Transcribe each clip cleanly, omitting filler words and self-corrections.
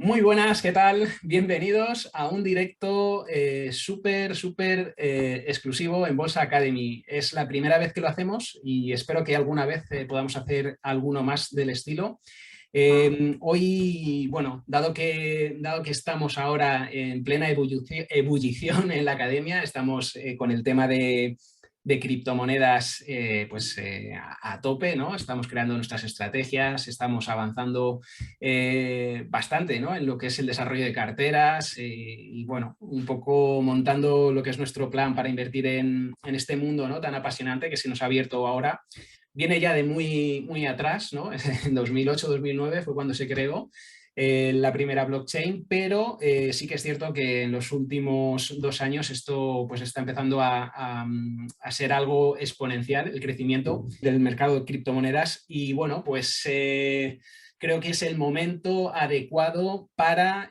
Muy buenas, ¿qué tal? Bienvenidos a un directo súper exclusivo en Bolsa Academy. Es la primera vez que lo hacemos y espero que alguna vez podamos hacer alguno más del estilo. Hoy, bueno, dado que estamos ahora en plena ebullición en la academia, estamos con el tema de criptomonedas a tope, ¿no? Estamos creando nuestras estrategias, estamos avanzando bastante, ¿no? En lo que es el desarrollo de carteras y bueno, un poco montando lo que es nuestro plan para invertir en este mundo, ¿no? Tan apasionante que se nos ha abierto ahora. Viene ya de muy atrás, ¿no? En 2008-2009 fue cuando se creó la primera blockchain, pero sí que es cierto que en los últimos 2 años esto pues está empezando a ser algo exponencial, el crecimiento del mercado de criptomonedas y bueno, pues creo que es el momento adecuado para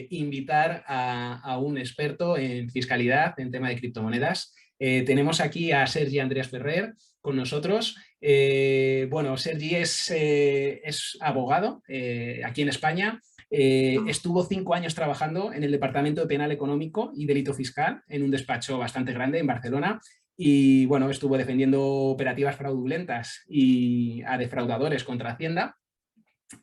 invitar a un experto en fiscalidad, en tema de criptomonedas. Tenemos aquí a Sergi Andreas Ferrer con nosotros. Bueno, Sergi es abogado aquí en España. Estuvo 5 años trabajando en el Departamento de Penal Económico y Delito Fiscal en un despacho bastante grande en Barcelona y bueno, estuvo defendiendo operativas fraudulentas y a defraudadores contra Hacienda.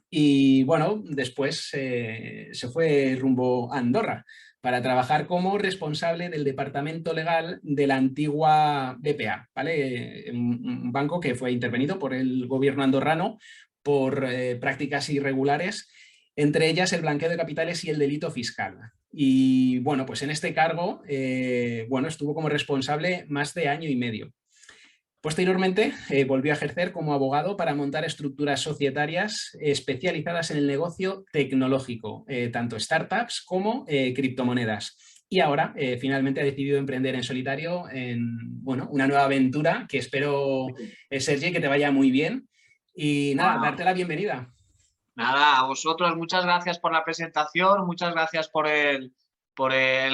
Y bueno, después se fue rumbo a Andorra para trabajar como responsable del departamento legal de la antigua BPA, ¿vale? Un banco que fue intervenido por el gobierno andorrano por prácticas irregulares, entre ellas el blanqueo de capitales y el delito fiscal. Y bueno, pues en este cargo, bueno, estuvo como responsable más de año y medio. Posteriormente, volvió a ejercer como abogado para montar estructuras societarias especializadas en el negocio tecnológico, tanto startups como criptomonedas. Y ahora, finalmente, ha decidido emprender en solitario en bueno, una nueva aventura que espero, Sergi, que te vaya muy bien. Y nada, Bueno, darte la bienvenida. nada, a vosotros muchas gracias por la presentación, muchas gracias por el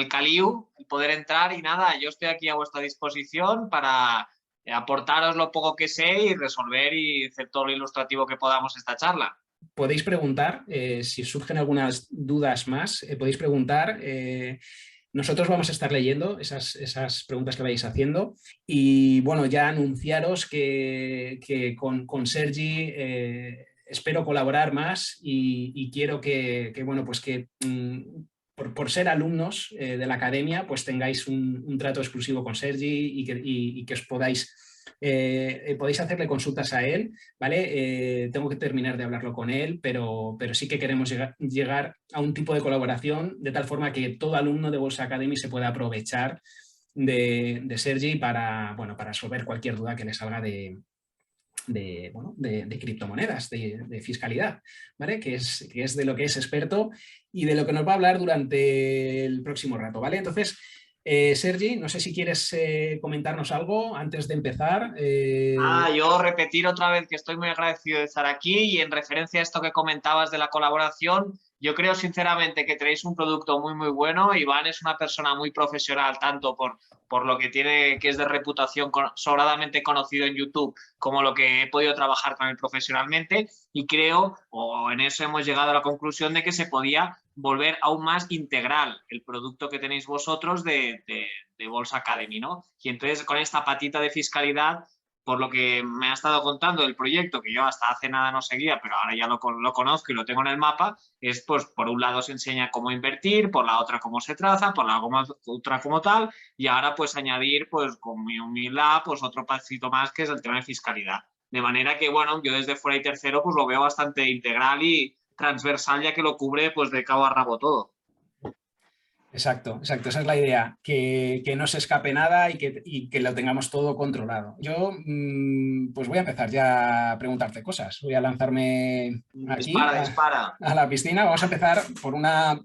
Caliu, el poder entrar y nada, yo estoy aquí a vuestra disposición para aportaros lo poco que sé y resolver y hacer todo lo ilustrativo que podamos esta charla. Podéis preguntar, si surgen algunas dudas más, podéis preguntar. Nosotros vamos a estar leyendo esas preguntas que vais haciendo y bueno, ya anunciaros que con Sergi espero colaborar más y quiero bueno, pues que por ser alumnos de la academia, pues tengáis un trato exclusivo con Sergi y que os podéis hacerle consultas a él, ¿vale? Tengo que terminar de hablarlo con él, pero sí que queremos llegar a un tipo de colaboración de tal forma que todo alumno de Bolsa Academy se pueda aprovechar de Sergi para, bueno, para resolver cualquier duda que le salga de criptomonedas, de fiscalidad, ¿vale? Que es de lo que es experto y de lo que nos va a hablar durante el próximo rato, ¿vale? Entonces, Sergi, no sé si quieres comentarnos algo antes de empezar. Yo repetir otra vez que estoy muy agradecido de estar aquí y en referencia a esto que comentabas de la colaboración, yo creo sinceramente que tenéis un producto muy bueno. Iván es una persona muy profesional, tanto por lo que tiene, que es de reputación sobradamente conocido en YouTube, como lo que he podido trabajar con él profesionalmente y creo, o en eso hemos llegado a la conclusión de que se podía volver aún más integral el producto que tenéis vosotros de Bolsa Academy, ¿no? Y entonces con esta patita de fiscalidad, por lo que me ha estado contando del proyecto, que yo hasta hace nada no seguía, pero ahora ya lo conozco y lo tengo en el mapa, es pues por un lado se enseña cómo invertir, por la otra cómo se traza, por la otra como tal, y ahora pues añadir pues con mi humildad pues otro pasito más que es el tema de fiscalidad. De manera que bueno, yo desde fuera y tercero pues lo veo bastante integral y transversal ya que lo cubre pues de cabo a rabo todo. Exacto, esa es la idea, que no se escape nada y que lo tengamos todo controlado. Yo pues voy a empezar ya a preguntarte cosas, voy a lanzarme aquí Dispara, dispara. a la piscina. Vamos a empezar por una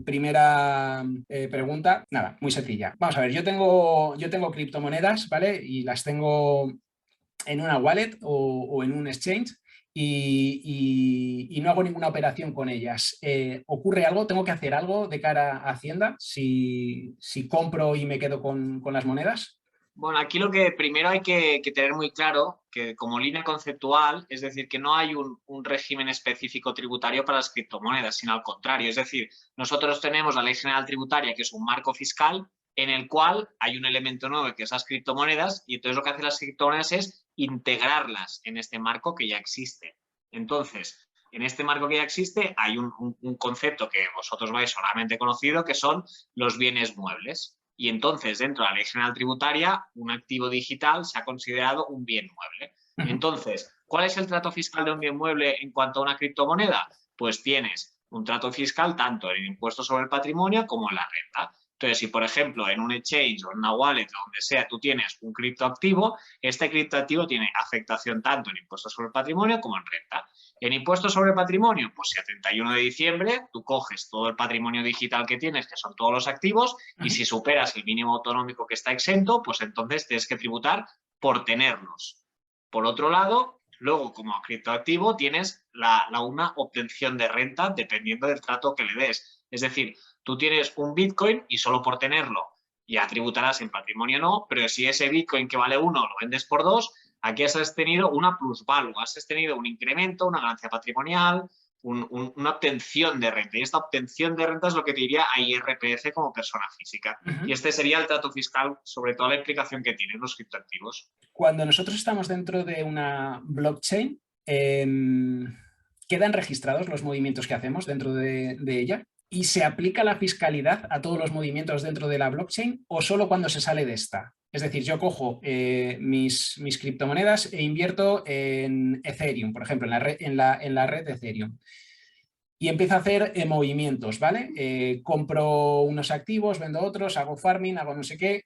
primera pregunta, nada, muy sencilla. Vamos a ver, yo tengo criptomonedas, ¿vale? Y las tengo en una wallet o en un exchange y no hago ninguna operación con ellas. ¿Ocurre algo? ¿Tengo que hacer algo de cara a Hacienda si compro y me quedo con las monedas? Bueno, aquí lo que primero hay que tener muy claro que como línea conceptual, es decir, que no hay un régimen específico tributario para las criptomonedas, sino al contrario. Es decir, nosotros tenemos la Ley General Tributaria, que es un marco fiscal en el cual hay un elemento nuevo que es las criptomonedas, y entonces lo que hacen las criptomonedas es integrarlas en este marco que ya existe. Entonces, en este marco que ya existe hay un concepto que vosotros vais solamente conocido, que son los bienes muebles. Y entonces, dentro de la Ley General Tributaria, un activo digital se ha considerado un bien mueble. Entonces, ¿cuál es el trato fiscal de un bien mueble en cuanto a una criptomoneda? Pues tienes un trato fiscal tanto en el impuesto sobre el patrimonio como en la renta. Entonces, si por ejemplo en un exchange o en una wallet o donde sea tú tienes un criptoactivo, este criptoactivo tiene afectación tanto en impuestos sobre el patrimonio como en renta. En impuestos sobre el patrimonio, pues si a 31 de diciembre tú coges todo el patrimonio digital que tienes, que son todos los activos, y si superas el mínimo autonómico que está exento, pues entonces tienes que tributar por tenerlos. Por otro lado, luego como criptoactivo tienes una obtención de renta dependiendo del trato que le des. Es decir, tú tienes un Bitcoin y solo por tenerlo ya tributarás en patrimonio no, pero si ese Bitcoin que vale 1 lo vendes por 2, aquí has tenido una plusvalue, has tenido un incremento, una ganancia patrimonial, una obtención de renta. Y esta obtención de renta es lo que te diría a IRPF como persona física. Y este sería el trato fiscal, sobre todo la implicación que tienen los criptoactivos. Cuando nosotros estamos dentro de una blockchain, ¿quedan registrados los movimientos que hacemos dentro de ella? ¿Y se aplica la fiscalidad a todos los movimientos dentro de la blockchain o solo cuando se sale de esta? Es decir, yo cojo mis criptomonedas e invierto en Ethereum, por ejemplo, en la red de Ethereum. Y empiezo a hacer movimientos, ¿vale? Compro unos activos, vendo otros, hago farming, hago no sé qué,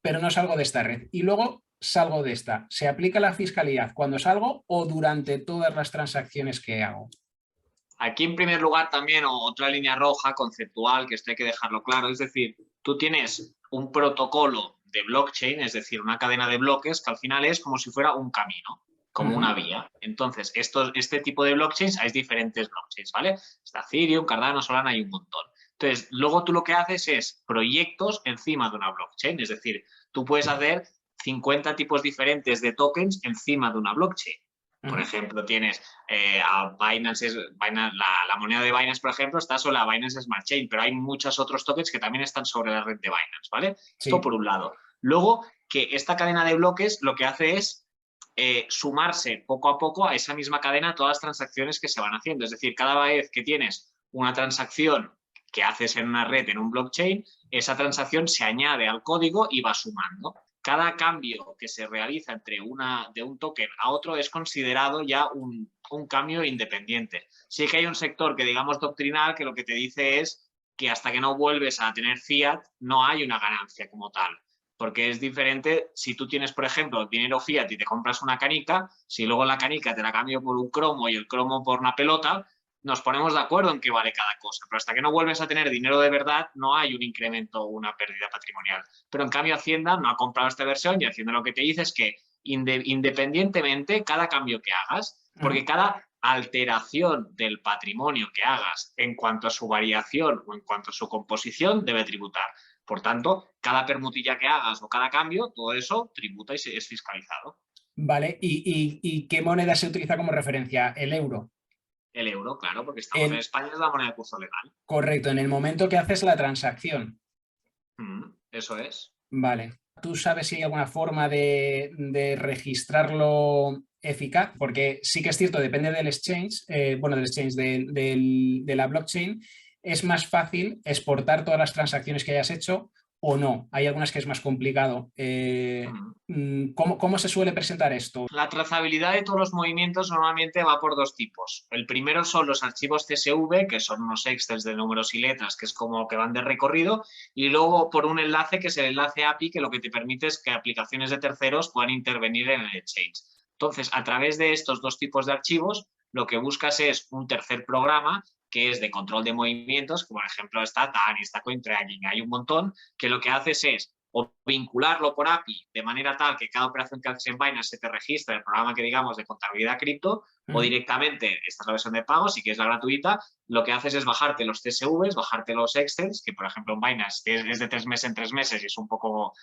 pero no salgo de esta red. Y luego salgo de esta. ¿Se aplica la fiscalidad cuando salgo o durante todas las transacciones que hago? Aquí, en primer lugar, también otra línea roja conceptual, que esto hay que dejarlo claro, es decir, tú tienes un protocolo de blockchain, es decir, una cadena de bloques que al final es como si fuera un camino, como una vía. Entonces, este tipo de blockchains, hay diferentes blockchains, ¿vale? Está Ethereum, Cardano, Solana, hay un montón. Entonces, luego tú lo que haces es proyectos encima de una blockchain, es decir, tú puedes hacer 50 tipos diferentes de tokens encima de una blockchain. Por ejemplo, tienes a Binance, la moneda de Binance, por ejemplo, está sobre la Binance Smart Chain, pero hay muchos otros tokens que también están sobre la red de Binance, ¿vale? Sí. Esto por un lado. Luego, que esta cadena de bloques lo que hace es sumarse poco a poco a esa misma cadena todas las transacciones que se van haciendo. Es decir, cada vez que tienes una transacción que haces en una red, en un blockchain, esa transacción se añade al código y va sumando. Cada cambio que se realiza de un token a otro es considerado ya un cambio independiente. Sí que hay un sector que, digamos, doctrinal, que lo que te dice es que hasta que no vuelves a tener fiat no hay una ganancia como tal. Porque es diferente si tú tienes, por ejemplo, dinero fiat y te compras una canica, si luego la canica te la cambio por un cromo y el cromo por una pelota, nos ponemos de acuerdo en qué vale cada cosa, pero hasta que no vuelves a tener dinero de verdad no hay un incremento o una pérdida patrimonial. Pero en cambio Hacienda no ha comprado esta versión y Hacienda lo que te dice es que independientemente cada cambio que hagas, porque cada alteración del patrimonio que hagas en cuanto a su variación o en cuanto a su composición debe tributar. Por tanto, cada permutilla que hagas o cada cambio, todo eso tributa y es fiscalizado. Vale, ¿y qué moneda se utiliza como referencia? El euro. El euro, claro, porque estamos en España, es la moneda de curso legal. Correcto, en el momento que haces la transacción. Eso es. Vale. ¿Tú sabes si hay alguna forma de registrarlo eficaz? Porque sí que es cierto, depende del exchange, de la blockchain, es más fácil exportar todas las transacciones que hayas hecho o no. Hay algunas que es más complicado. ¿Cómo se suele presentar esto? La trazabilidad de todos los movimientos normalmente va por dos tipos. El primero son los archivos CSV, que son unos Excel de números y letras, que es como que van de recorrido, y luego por un enlace, que es el enlace API, que lo que te permite es que aplicaciones de terceros puedan intervenir en el exchange. Entonces, a través de estos dos tipos de archivos, lo que buscas es un tercer programa que es de control de movimientos, que por ejemplo está TAN, está CoinTracking, hay un montón, que lo que haces es o vincularlo por API de manera tal que cada operación que haces en Binance se te registra en el programa que digamos de contabilidad cripto, o directamente, esta es la versión de pago, si quieres la gratuita, lo que haces es bajarte los CSVs, bajarte los Excels, que por ejemplo en Binance es de 3 meses en 3 meses y es un poco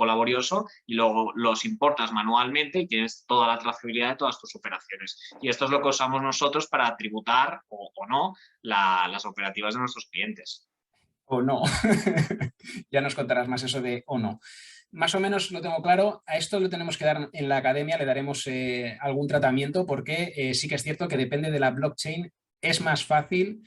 laborioso, y luego los importas manualmente y tienes toda la trazabilidad de todas tus operaciones. Y esto es lo que usamos nosotros para tributar o no las operativas de nuestros clientes. O no. Ya nos contarás más eso de o no. Más o menos lo tengo claro. A esto lo tenemos que dar en la academia, le daremos algún tratamiento porque sí que es cierto que depende de la blockchain, es más fácil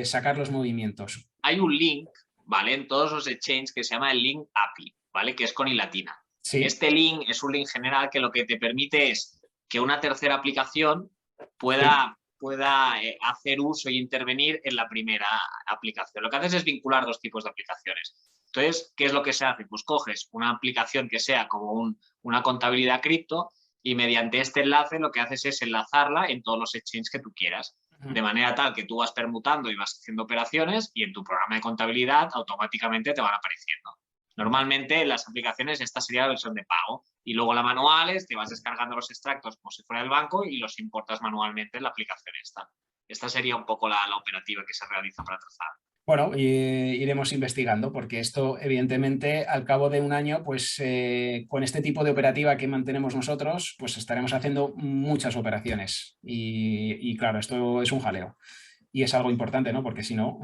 sacar los movimientos. Hay un link, ¿vale? En todos los exchanges que se llama el link API, ¿vale? Que es con I latina. Sí. Este link es un link general que lo que te permite es que una tercera aplicación pueda hacer uso y intervenir en la primera aplicación. Lo que haces es vincular dos tipos de aplicaciones. Entonces, ¿qué es lo que se hace? Pues coges una aplicación que sea como una contabilidad cripto y mediante este enlace lo que haces es enlazarla en todos los exchanges que tú quieras. De manera tal que tú vas permutando y vas haciendo operaciones y en tu programa de contabilidad automáticamente te van apareciendo. Normalmente en las aplicaciones esta sería la versión de pago y luego la manuales te vas descargando los extractos como si fuera el banco y los importas manualmente en la aplicación esta. Esta sería un poco la operativa que se realiza para trazar. Bueno, iremos investigando porque esto, evidentemente, al cabo de un año, pues con este tipo de operativa que mantenemos nosotros, pues estaremos haciendo muchas operaciones. Y claro, esto es un jaleo. Y es algo importante, ¿no? Porque si no,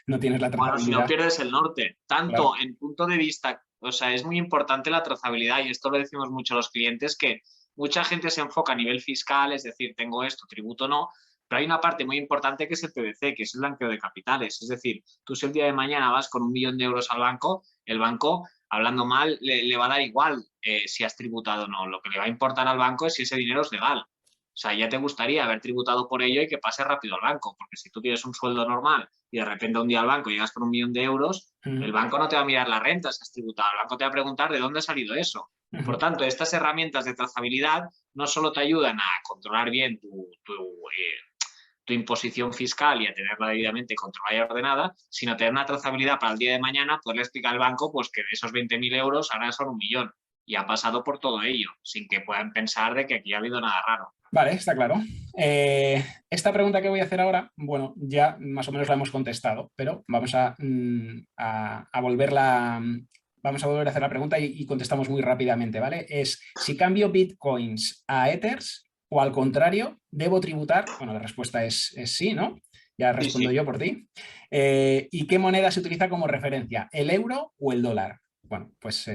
no tienes la trazabilidad. Bueno, si no pierdes el norte. Tanto Claro. en punto de vista, o sea, es muy importante la trazabilidad y esto lo decimos mucho a los clientes, que mucha gente se enfoca a nivel fiscal, es decir, tengo esto, tributo no, pero hay una parte muy importante que es el PBC, que es el blanqueo de capitales. Es decir, tú si el día de mañana vas con 1 millón de euros al banco, el banco, hablando mal, le va a dar igual si has tributado o no. Lo que le va a importar al banco es si ese dinero es legal. O sea, ya te gustaría haber tributado por ello y que pase rápido al banco, porque si tú tienes un sueldo normal y de repente un día al banco llegas con 1 millón de euros, el banco no te va a mirar la renta si has tributado, el banco te va a preguntar de dónde ha salido eso. Por tanto, estas herramientas de trazabilidad no solo te ayudan a controlar bien tu imposición fiscal y a tenerla debidamente controlada y ordenada, sino tener una trazabilidad para el día de mañana, poderle explicar al banco pues, que de esos 20.000 euros ahora son 1 millón y ha pasado por todo ello, sin que puedan pensar de que aquí ha habido nada raro. Vale, está claro. Esta pregunta que voy a hacer ahora, bueno, ya más o menos la hemos contestado, pero vamos a volverla. Vamos a volver a hacer la pregunta y contestamos muy rápidamente, ¿vale? Es si cambio bitcoins a ethers o al contrario, ¿debo tributar? Bueno, la respuesta es sí, ¿no? Ya respondo Sí. yo por ti. ¿Y qué moneda se utiliza como referencia? ¿El euro o el dólar? Bueno, pues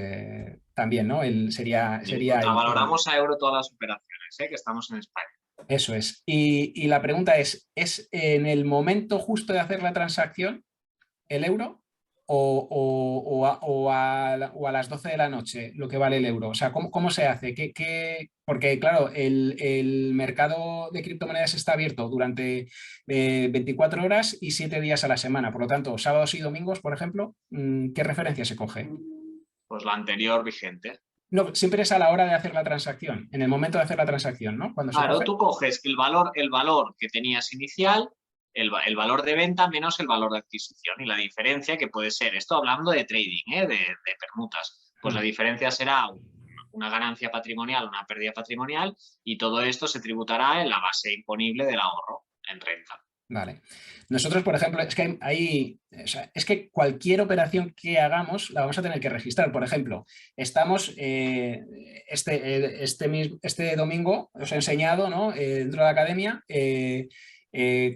también, ¿no? Sería Valoramos a euro todas las operaciones, que estamos en España. Eso es. Y la pregunta es en el momento justo de hacer la transacción el euro o a las 12 de la noche lo que vale el euro? O sea, ¿cómo se hace? Porque, claro, el mercado de criptomonedas está abierto durante 24 horas y 7 días a la semana. Por lo tanto, sábados y domingos, por ejemplo, ¿qué referencia se coge? Pues la anterior vigente. No, siempre es a la hora de hacer la transacción, en el momento de hacer la transacción, ¿no? Cuando Claro, se coge. tú coges el valor que tenías inicial, el valor de venta menos el valor de adquisición y la diferencia que puede ser, esto hablando de trading, de permutas, pues la diferencia será una ganancia patrimonial, una pérdida patrimonial y todo esto se tributará en la base imponible del ahorro en renta. Vale. Nosotros, por ejemplo, es que es que cualquier operación que hagamos la vamos a tener que registrar. Por ejemplo, estamos este domingo, os he enseñado, ¿no? Dentro de la academia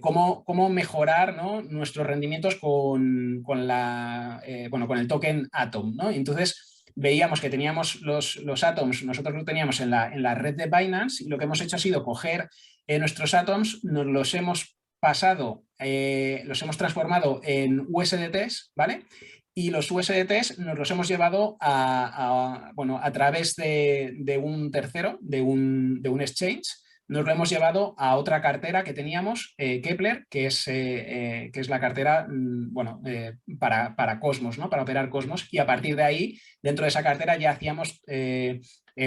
cómo mejorar, ¿no? Nuestros rendimientos con el token Atom, ¿no? Entonces veíamos que teníamos los Atoms, nosotros lo teníamos en la red de Binance y lo que hemos hecho ha sido coger nuestros Atoms, nos los hemos pasado, los hemos transformado en USDTs, ¿vale? Y los USDTs nos los hemos llevado a través de un tercero, de un exchange, nos lo hemos llevado a otra cartera que teníamos, Kepler, que es la cartera para Cosmos, ¿no? Para operar Cosmos, y a partir de ahí, dentro de esa cartera ya hacíamos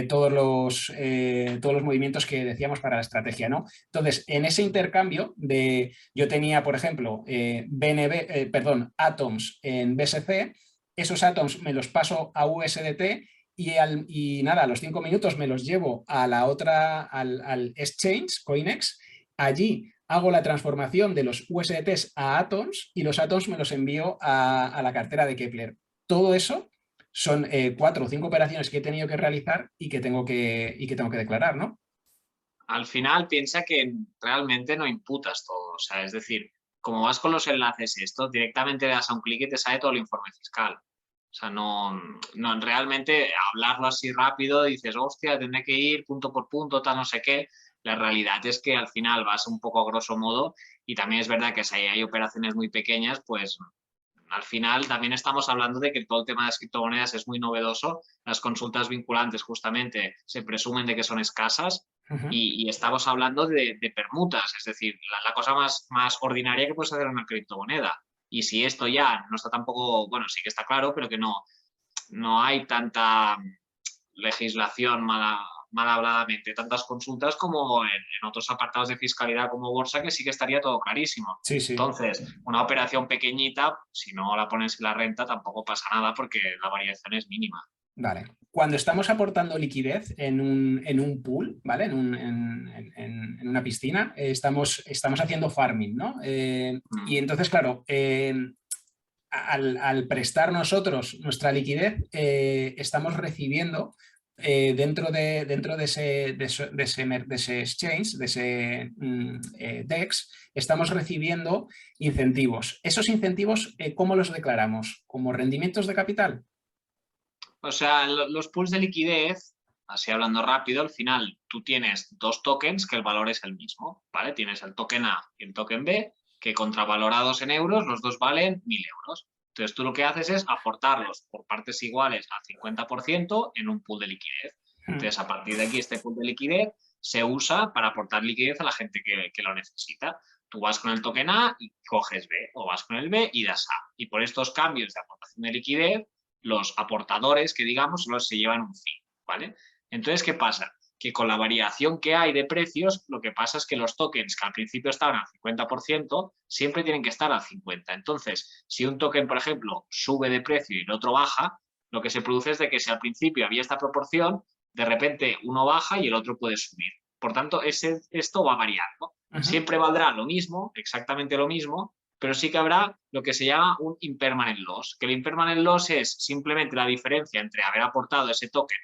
todos los movimientos que decíamos para la estrategia, ¿no? Entonces, en ese intercambio yo tenía, por ejemplo, Atoms en BSC esos atoms me los paso a USDT y nada, a los 5 minutos me los llevo a la otra, al exchange, Coinex. Allí hago la transformación de los USDTs a atoms y los atoms me los envío a la cartera de Keplr. Todo eso son 4 o 5 operaciones que he tenido que realizar y que tengo que declarar, ¿no? Al final piensa que realmente no imputas todo, o sea, es decir, como vas con los enlaces esto, directamente le das a un clic y te sale todo el informe fiscal. O sea, no realmente hablarlo así rápido, dices, hostia, tendré que ir punto por punto, tal, no sé qué. La realidad es que al final vas un poco a grosso modo y también es verdad que si hay operaciones muy pequeñas, pues al final también estamos hablando de que todo el tema de las criptomonedas es muy novedoso. Las consultas vinculantes justamente se presumen de que son escasas y estamos hablando de permutas, es decir, la cosa más ordinaria que puedes hacer en una criptomoneda. Y si esto ya no está tampoco, bueno, sí que está claro, pero que no hay tanta legislación mal habladamente, tantas consultas como en otros apartados de fiscalidad como bolsa, que sí que estaría todo clarísimo. Sí, sí. Entonces, una operación pequeñita, si no la pones en la renta, tampoco pasa nada porque la variación es mínima. Vale. Cuando estamos aportando liquidez en un pool, ¿vale? En una piscina, estamos haciendo farming, ¿no? Y entonces, claro, al prestar nosotros nuestra liquidez, estamos recibiendo dentro de ese exchange, de ese DEX, estamos recibiendo incentivos. ¿Esos incentivos cómo los declaramos? ¿Como rendimientos de capital? O sea, los pools de liquidez, así hablando rápido, al final tú tienes dos tokens que el valor es el mismo, ¿vale? Tienes el token A y el token B, que contravalorados en euros, los dos valen 1.000 euros. Entonces tú lo que haces es aportarlos por partes iguales al 50% en un pool de liquidez. Entonces a partir de aquí este pool de liquidez se usa para aportar liquidez a la gente que lo necesita. Tú vas con el token A y coges B, o vas con el B y das A. Y por estos cambios de aportación de liquidez, los aportadores, que digamos, los se llevan un fee, ¿vale? Entonces, ¿qué pasa? Que con la variación que hay de precios, lo que pasa es que los tokens que al principio estaban al 50%, siempre tienen que estar al 50%. Entonces, si un token, por ejemplo, sube de precio y el otro baja, lo que se produce es de que si al principio había esta proporción, de repente uno baja y el otro puede subir. Por tanto, esto va variando. Siempre valdrá lo mismo, exactamente lo mismo, pero sí que habrá lo que se llama un impermanent loss, que el impermanent loss es simplemente la diferencia entre haber aportado ese token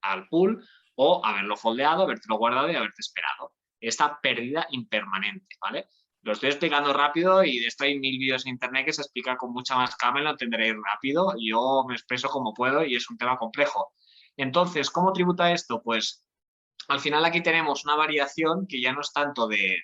al pool o haberlo foldeado, habértelo guardado y haberte esperado. Esta pérdida impermanente, ¿vale? Lo estoy explicando rápido y de esto hay 1000 vídeos en internet que se explica con mucha más calma y lo entenderéis rápido. Yo me expreso como puedo y es un tema complejo. Entonces, ¿cómo tributa esto? Pues al final aquí tenemos una variación que ya no es tanto de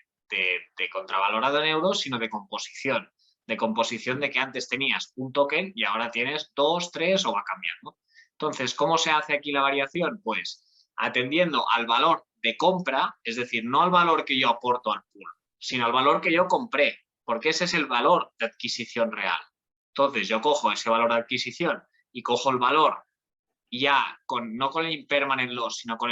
contravalorado en euros, sino de composición. De composición de que antes tenías un token y ahora tienes 2, 3 o va cambiando. Entonces, ¿cómo se hace aquí la variación? Pues atendiendo al valor de compra, es decir, no al valor que yo aporto al pool, sino al valor que yo compré, porque ese es el valor de adquisición real. Entonces, yo cojo ese valor de adquisición y cojo el valor ya no con el impermanent loss, sino con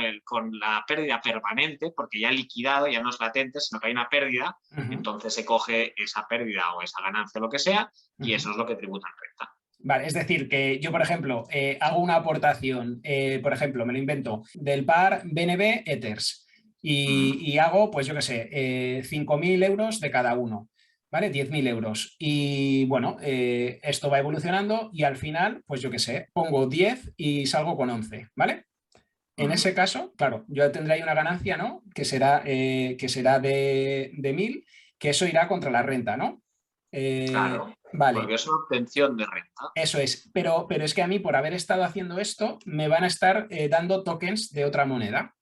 la pérdida permanente, porque ya liquidado, ya no es latente, sino que hay una pérdida, entonces se coge esa pérdida o esa ganancia, lo que sea, y eso es lo que tributa en renta. Vale, es decir, que yo, por ejemplo, hago una aportación, por ejemplo, me lo invento, del par BNB Ethers y hago, pues yo qué sé, 5.000 euros de cada uno. ¿Vale? 10.000 euros. Y bueno, esto va evolucionando y al final, pues yo qué sé, pongo 10 y salgo con 11, ¿vale? En ese caso, claro, yo tendré ahí una ganancia, ¿no? Que será de 1.000, que eso irá contra la renta, ¿no? Claro, Vale. porque es una obtención de renta. Eso es, pero es que a mí por haber estado haciendo esto me van a estar dando tokens de otra moneda.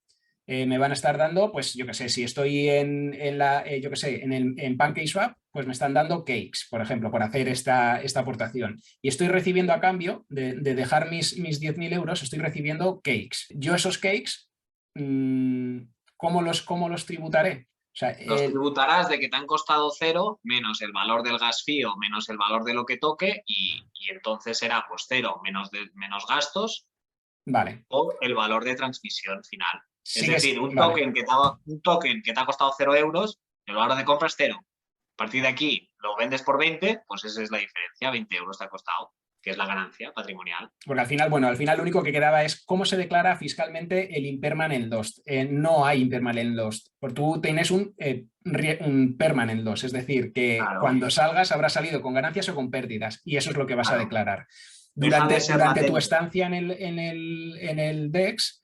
Me van a estar dando, pues yo qué sé, si estoy yo qué sé, en PancakeSwap, pues me están dando cakes, por ejemplo, por hacer esta aportación. Y estoy recibiendo a cambio de dejar mis 10.000 euros, estoy recibiendo cakes. Yo esos cakes, ¿cómo los tributaré? O sea, los tributarás de que te han costado 0 menos el valor del gas fee o menos el valor de lo que toque y entonces será pues 0 menos gastos, vale. O el valor de transmisión final. Sí, es decir, un vale. token que te ha costado 0 euros, el valor de compra es 0. A partir de aquí lo vendes por 20, pues esa es la diferencia, 20 euros te ha costado. que es la ganancia patrimonial. Porque al final, bueno, al final lo único que quedaba es cómo se declara fiscalmente el impermanent loss. No hay impermanent loss, porque tú tienes un permanent loss, es decir, que Claro, cuando salgas habrás salido con ganancias o con pérdidas, y eso es lo que vas a claro. declarar. Deja de ser Durante tu latente. estancia en el DEX,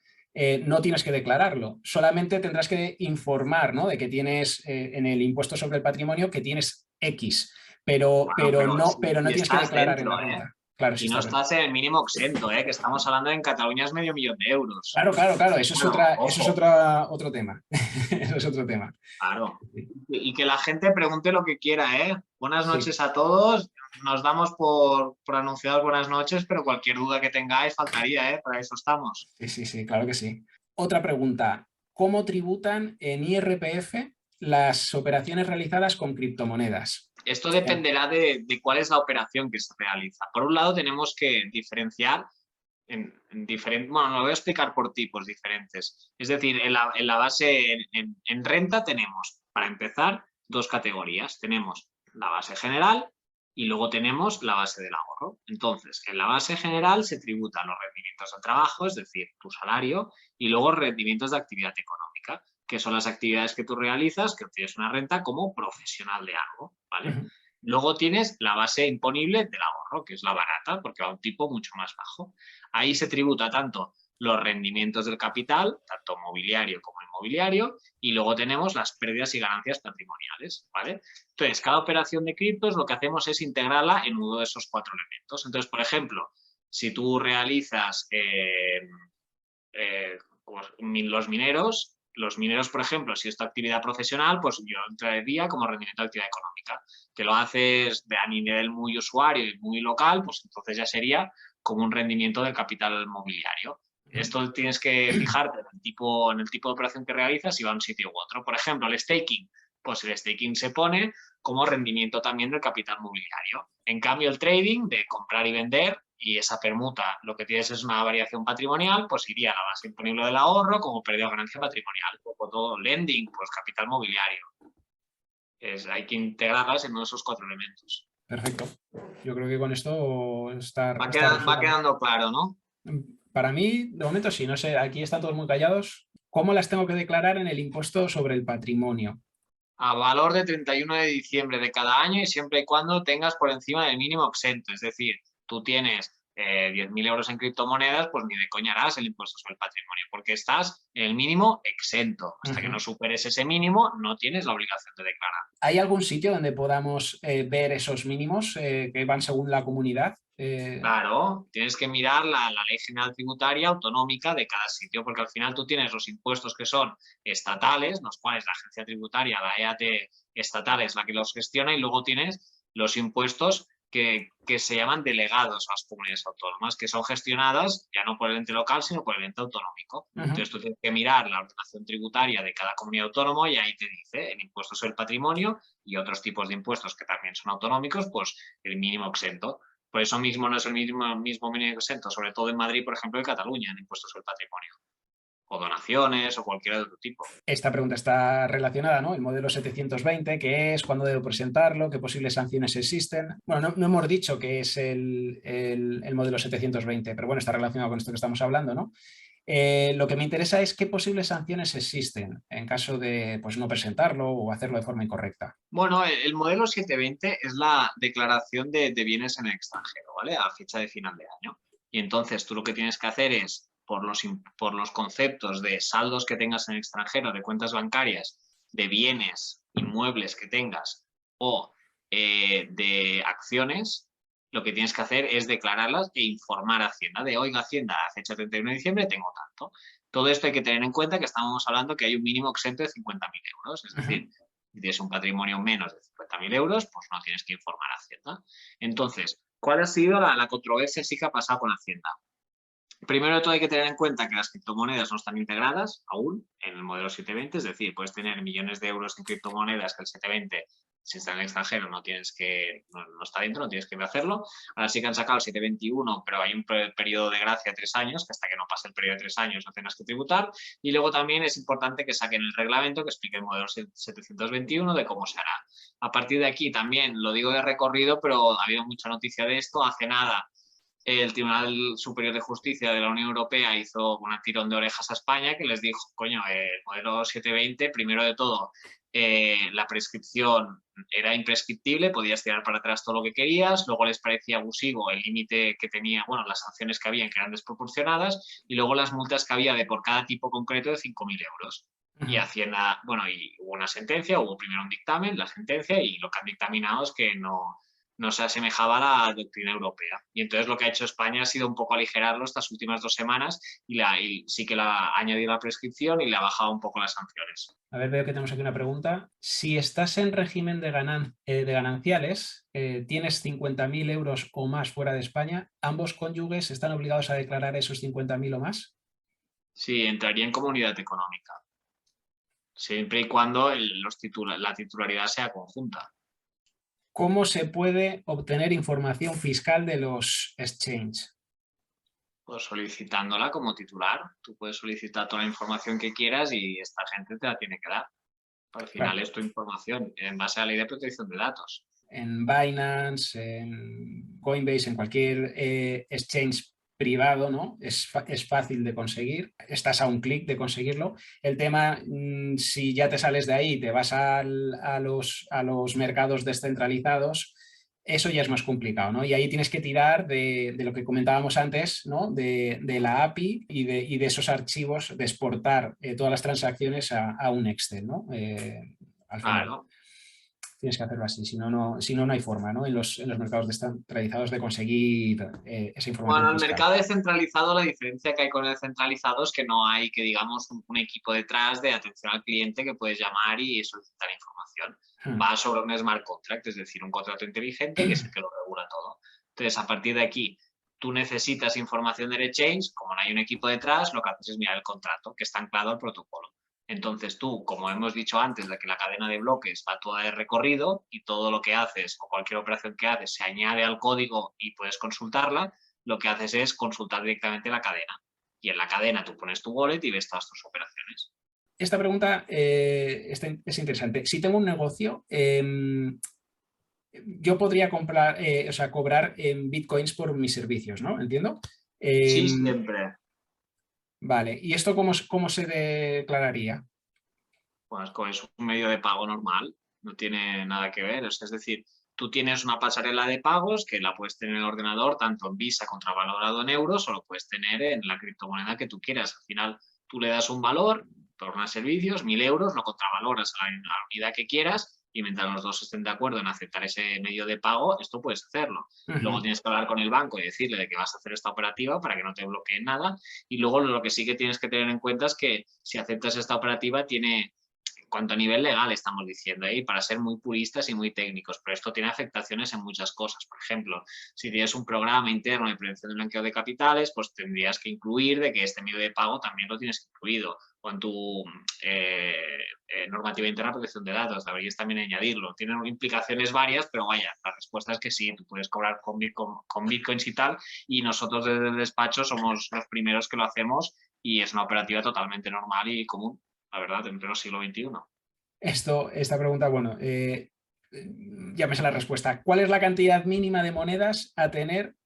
no tienes que declararlo, solamente tendrás que informar, ¿no?, de que tienes en el impuesto sobre el patrimonio que tienes X, Bueno, pero pero no si tienes que estás declarar en la dentro, ¿eh? renta. Claro, sí Y no está bien. estás en el mínimo exento, ¿eh? Que estamos hablando en Cataluña es medio millón de euros. Claro, claro, claro, eso es Bueno, ojo, otro tema. Eso es otro tema. claro. Y que la gente pregunte lo que quiera, ¿eh? Buenas Sí, noches a todos. Nos damos por anunciados buenas noches, pero cualquier duda que tengáis faltaría, ¿eh? Para eso estamos. sí, sí, sí, claro que sí. Otra pregunta, ¿cómo tributan en IRPF las operaciones realizadas con criptomonedas? Esto dependerá de cuál es la operación que se realiza. Por un lado, tenemos que diferenciar bueno, lo voy a explicar por tipos diferentes. Es decir, en la base, en renta tenemos, para empezar, dos categorías. Tenemos la base general y luego tenemos la base del ahorro. Entonces, en la base general se tributan los rendimientos del trabajo, es decir, tu salario, y luego rendimientos de actividad económica, que son las actividades que tú realizas, que obtienes una renta como profesional de algo, ¿vale? Ujú. Luego tienes la base imponible del ahorro, que es la barata, porque va a un tipo mucho más bajo. Ahí se tributa tanto los rendimientos del capital, tanto mobiliario como inmobiliario, y luego tenemos las pérdidas y ganancias patrimoniales, ¿vale? Entonces, cada operación de criptos lo que hacemos es integrarla en uno de esos cuatro elementos. Entonces, por ejemplo, si tú realizas pues, los mineros, por ejemplo, si es tu actividad profesional, pues yo entraría como rendimiento de actividad económica. Que lo haces a nivel muy usuario y muy local, pues entonces ya sería como un rendimiento del capital mobiliario. Esto tienes que fijarte en el tipo de operación que realizas y va a un sitio u otro. Por ejemplo, el staking, pues el staking se pone como rendimiento también del capital mobiliario. En cambio, el trading de comprar y vender y esa permuta, lo que tienes es una variación patrimonial, pues iría a la base imponible del ahorro como pérdida o ganancia patrimonial. O todo lending, pues capital mobiliario. Hay que integrarlas en uno de esos cuatro elementos. Perfecto. Yo creo que con esto está Va resuelto. quedando claro, ¿no? Para mí, de momento sí, no sé, aquí están todos muy callados. ¿Cómo las tengo que declarar en el impuesto sobre el patrimonio? A valor de 31 de diciembre de cada año y siempre y cuando tengas por encima del mínimo exento. Es decir, tú tienes 10.000 euros en criptomonedas, pues ni de coña harás el impuesto sobre el patrimonio, porque estás en el mínimo exento. Hasta que no superes ese mínimo, no tienes la obligación de declarar. ¿Hay algún sitio donde podamos ver esos mínimos que van según la comunidad? Claro, tienes que mirar la ley general tributaria autonómica de cada sitio, porque al final tú tienes los impuestos que son estatales, los cuales la agencia tributaria, la EAT estatal es la que los gestiona, y luego tienes los impuestos que se llaman delegados a las comunidades autónomas, que son gestionadas ya no por el ente local, sino por el ente autonómico. Entonces tú tienes que mirar la ordenación tributaria de cada comunidad autónoma y ahí te dice el impuesto sobre el patrimonio y otros tipos de impuestos que también son autonómicos, pues el mínimo exento. Por eso mismo no es el mismo mínimo exento, sobre todo en Madrid, por ejemplo, y Cataluña, en impuestos sobre el patrimonio. O donaciones o cualquier otro tipo. Esta pregunta está relacionada, ¿no? El modelo 720, ¿qué es? ¿Cuándo debo presentarlo? ¿Qué posibles sanciones existen? Bueno, no hemos dicho que es el modelo 720, pero bueno, está relacionado con esto que estamos hablando, ¿no? Lo que me interesa es qué posibles sanciones existen en caso de pues, no presentarlo o hacerlo de forma incorrecta. Bueno, el modelo 720 es la declaración de bienes en el extranjero, ¿vale? A fecha de final de año. Y entonces tú lo que tienes que hacer es, por los conceptos de saldos que tengas en el extranjero, de cuentas bancarias, de bienes inmuebles que tengas o de acciones, lo que tienes que hacer es declararlas e informar a Hacienda de, oiga, Hacienda, a fecha 31 de diciembre tengo tanto. Todo esto hay que tener en cuenta que estamos hablando que hay un mínimo exento de 50.000 euros, es decir, si tienes un patrimonio menos de 50.000 euros, pues no tienes que informar a Hacienda. Entonces, ¿cuál ha sido la controversia sí que ha pasado con Hacienda? Primero de todo hay que tener en cuenta que las criptomonedas no están integradas aún en el modelo 720, es decir, puedes tener millones de euros en criptomonedas que el 720, si está en el extranjero, no está dentro, no tienes que hacerlo. Ahora sí que han sacado el 721, pero hay un periodo de gracia de 3 años, que hasta que no pase el periodo de 3 años no tengas que tributar. Y luego también es importante que saquen el reglamento que explique el modelo 721 de cómo se hará. A partir de aquí también, lo digo de recorrido, pero ha habido mucha noticia de esto. Hace nada el Tribunal Superior de Justicia de la Unión Europea hizo un tirón de orejas a España que les dijo, coño, el modelo 720, primero de todo, la prescripción era imprescriptible, podías tirar para atrás todo lo que querías, luego les parecía abusivo el límite que tenía, bueno, las sanciones que habían que eran desproporcionadas y luego las multas que había de por cada tipo concreto de 5.000 euros. Y Hacienda, bueno, y hubo una sentencia, hubo primero un dictamen, la sentencia, y lo que han dictaminado es que no se asemejaba a la doctrina europea. Y entonces lo que ha hecho España ha sido un poco aligerarlo estas últimas 2 semanas y sí que ha añadido la prescripción y le ha bajado un poco las sanciones. A ver, veo que tenemos aquí una pregunta. Si estás en régimen de gananciales, tienes 50.000 euros o más fuera de España, ¿ambos cónyuges están obligados a declarar esos 50.000 o más? Sí, entraría en comunidad económica, siempre y cuando la titularidad sea conjunta. ¿Cómo se puede obtener información fiscal de los exchanges? Pues solicitándola como titular. Tú puedes solicitar toda la información que quieras y esta gente te la tiene que dar. Al final Claro. es tu información en base a la ley de protección de datos. En Binance, en Coinbase, en cualquier exchange privado, ¿no? Es fácil de conseguir, estás a un clic de conseguirlo. El tema, si ya te sales de ahí y te vas a los mercados descentralizados, eso ya es más complicado, ¿no? Y ahí tienes que tirar de lo que comentábamos antes, ¿no? De la API y de esos archivos, de exportar todas las transacciones a un Excel, ¿no? Al final. Claro. Tienes que hacerlo así, si no, no hay forma, ¿no? En los mercados descentralizados de conseguir esa información Bueno, el fiscal. mercado descentralizado, la diferencia que hay con el centralizado es que no hay, que digamos, un equipo detrás de atención al cliente que puedes llamar y solicitar información. Va sobre un smart contract, es decir, un contrato inteligente que es el que lo regula todo. Entonces, a partir de aquí, tú necesitas información del exchange, como no hay un equipo detrás, lo que haces es mirar el contrato, que está anclado al protocolo. Entonces tú, como hemos dicho antes, de que la cadena de bloques va toda de recorrido y todo lo que haces o cualquier operación que haces se añade al código y puedes consultarla, lo que haces es consultar directamente la cadena. Y en la cadena tú pones tu wallet y ves todas tus operaciones. Esta pregunta es interesante. Si tengo un negocio, yo podría comprar, o sea, cobrar en bitcoins por mis servicios, ¿no? ¿Entiendo? Sí, siempre. Vale. ¿Y esto cómo se declararía? Pues es un medio de pago normal, no tiene nada que ver. Es decir, tú tienes una pasarela de pagos que la puedes tener en el ordenador, tanto en Visa contravalorado en euros, o lo puedes tener en la criptomoneda que tú quieras. Al final, tú le das un valor por unos servicios, 1.000 euros, lo contravaloras a la unidad que quieras y mientras los dos estén de acuerdo en aceptar ese medio de pago, esto puedes hacerlo. Luego tienes que hablar con el banco y decirle de que vas a hacer esta operativa para que no te bloqueen nada. Y luego lo que sí que tienes que tener en cuenta es que si aceptas esta operativa tiene cuanto a nivel legal estamos diciendo ahí, para ser muy puristas y muy técnicos, pero esto tiene afectaciones en muchas cosas. Por ejemplo, si tienes un programa interno de prevención del blanqueo de capitales, pues tendrías que incluir de que este medio de pago también lo tienes incluido, o en tu normativa interna de protección de datos, deberías también añadirlo. Tienen implicaciones varias, pero vaya, la respuesta es que sí, tú puedes cobrar con bitcoins y tal, y nosotros desde el despacho somos los primeros que lo hacemos y es una operativa totalmente normal y común, la verdad, en pleno siglo XXI. Esta pregunta, bueno, ya me sé la respuesta. ¿Cuál es la cantidad mínima de monedas a tener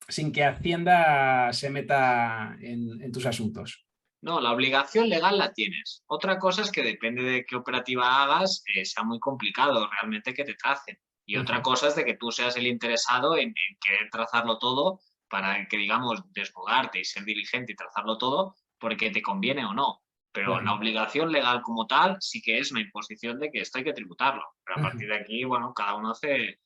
sin que Hacienda se meta en tus asuntos? No, la obligación legal la tienes. Otra cosa es que depende de qué operativa hagas, sea muy complicado realmente que te tracen. Y otra cosa es de que tú seas el interesado en querer trazarlo todo para que, digamos, desnudarte y ser diligente y trazarlo todo porque te conviene o no. Pero la obligación legal como tal sí que es una imposición de que esto hay que tributarlo. Pero a partir de aquí, bueno, cada uno hace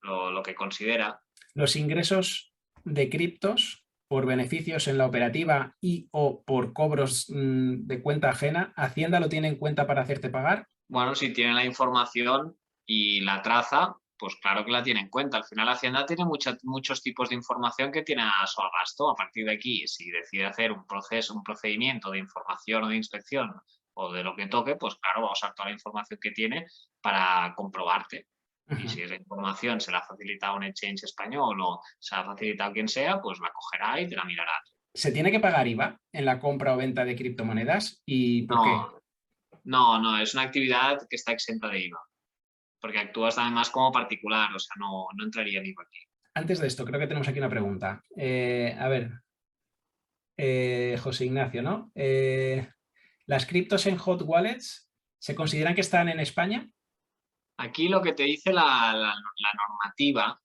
lo que considera. Los ingresos de criptos por beneficios en la operativa y o por cobros de cuenta ajena, ¿Hacienda lo tiene en cuenta para hacerte pagar? Bueno, si tiene la información y la traza, pues claro que la tiene en cuenta. Al final Hacienda tiene muchos tipos de información que tiene a su abasto. A partir de aquí, si decide hacer un procedimiento de información o de inspección o de lo que toque, pues claro, va a usar toda la información que tiene para comprobarte. Y si esa información se la ha facilitado un exchange español o se la ha facilitado quien sea, pues la cogerá y te la mirará. ¿Se tiene que pagar IVA en la compra o venta de criptomonedas? ¿Y por qué? No, es una actividad que está exenta de IVA, porque actúas además como particular, o sea, no entraría en IVA aquí. antes de esto, creo que tenemos aquí una pregunta. A ver, José Ignacio, ¿no? ¿Las criptos en hot wallets se consideran que están en España? Aquí lo que te dice la normativa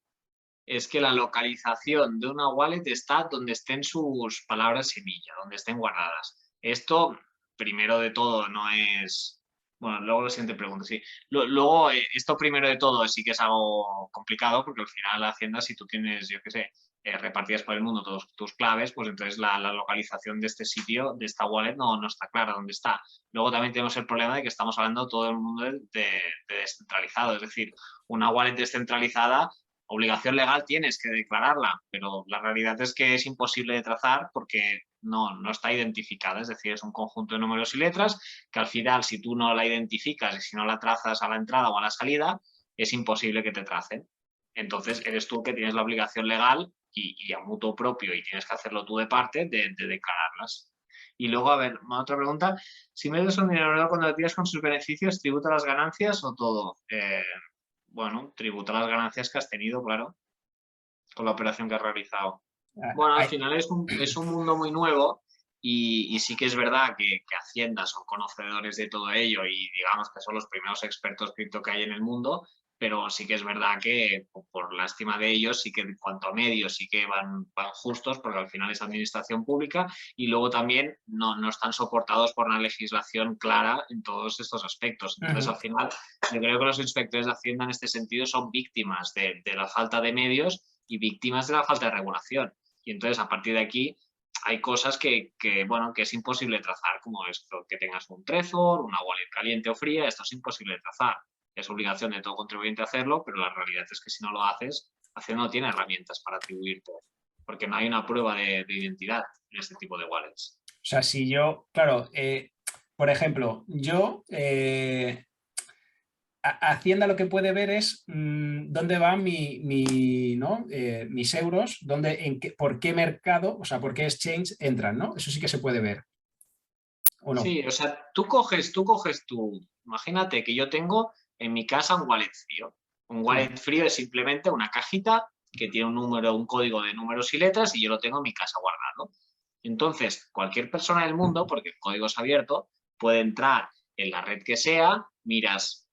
es que la localización de una wallet está donde estén sus palabras semilla, donde estén guardadas. Esto, primero de todo, no es... Bueno, luego la siguiente pregunta, sí. Luego, esto primero de todo sí que es algo complicado porque al final la Hacienda, si tú tienes, yo qué sé, repartidas por el mundo todos tus claves, pues entonces la localización de este sitio, de esta wallet, no está clara dónde está. Luego también tenemos el problema de que estamos hablando todo el mundo de descentralizado, es decir, una wallet descentralizada, obligación legal tienes que declararla, pero la realidad es que es imposible de trazar porque no está identificada, es decir, es un conjunto de números y letras que al final, si tú no la identificas y si no la trazas a la entrada o a la salida, es imposible que te tracen. Entonces, eres tú que tienes la obligación legal y a mutuo propio, y tienes que hacerlo tú de parte, de declararlas. Y luego, a ver, otra pregunta. Si metes un dinero cuando lo tiras con sus beneficios, ¿tributa las ganancias o todo? Bueno, tributa las ganancias que has tenido, claro, con la operación que has realizado. Bueno, al final es un mundo muy nuevo y sí que es verdad que Hacienda son conocedores de todo ello y digamos que son los primeros expertos cripto que hay en el mundo, pero sí que es verdad que por lástima de ellos, sí que en cuanto a medios sí que van justos porque al final es administración pública y luego también no están soportados por una legislación clara en todos estos aspectos. Entonces, al final, yo creo que los inspectores de Hacienda en este sentido son víctimas de la falta de medios y víctimas de la falta de regulación. Y entonces, a partir de aquí, hay cosas bueno, que es imposible trazar, como esto, que tengas un Trezor, una wallet caliente o fría, esto es imposible de trazar. Es obligación de todo contribuyente hacerlo, pero la realidad es que si no lo haces, Hacienda no tiene herramientas para atribuirte, porque no hay una prueba de identidad en este tipo de wallets. O sea, si yo, claro, por ejemplo, yo, Hacienda lo que puede ver es dónde van ¿no? Mis euros, por qué mercado, o sea, por qué exchange entran, ¿no? Eso sí que se puede ver, ¿o no? Sí, o sea, imagínate que yo tengo en mi casa un wallet frío. Un wallet frío es simplemente una cajita que tiene un número, un código de números y letras y yo lo tengo en mi casa guardado. Entonces, cualquier persona del mundo, porque el código es abierto, puede entrar en la red que sea, miras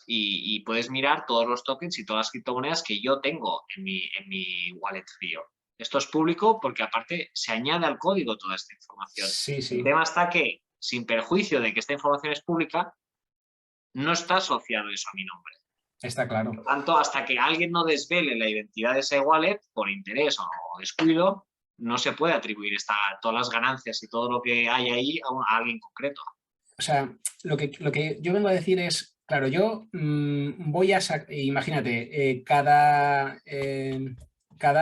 y puedes mirar todos los tokens y todas las criptomonedas que yo tengo en mi wallet frío. Esto es público porque aparte se añade al código toda esta información. Sí, El sí, tema está que, sin perjuicio de que esta información es pública, no está asociado eso a mi nombre. está claro. Por tanto, hasta que alguien no desvele la identidad de ese wallet, por interés o descuido, no se puede atribuir todas las ganancias y todo lo que hay ahí a alguien concreto. O sea, lo que yo vengo a decir es, claro, yo voy a imagínate, cada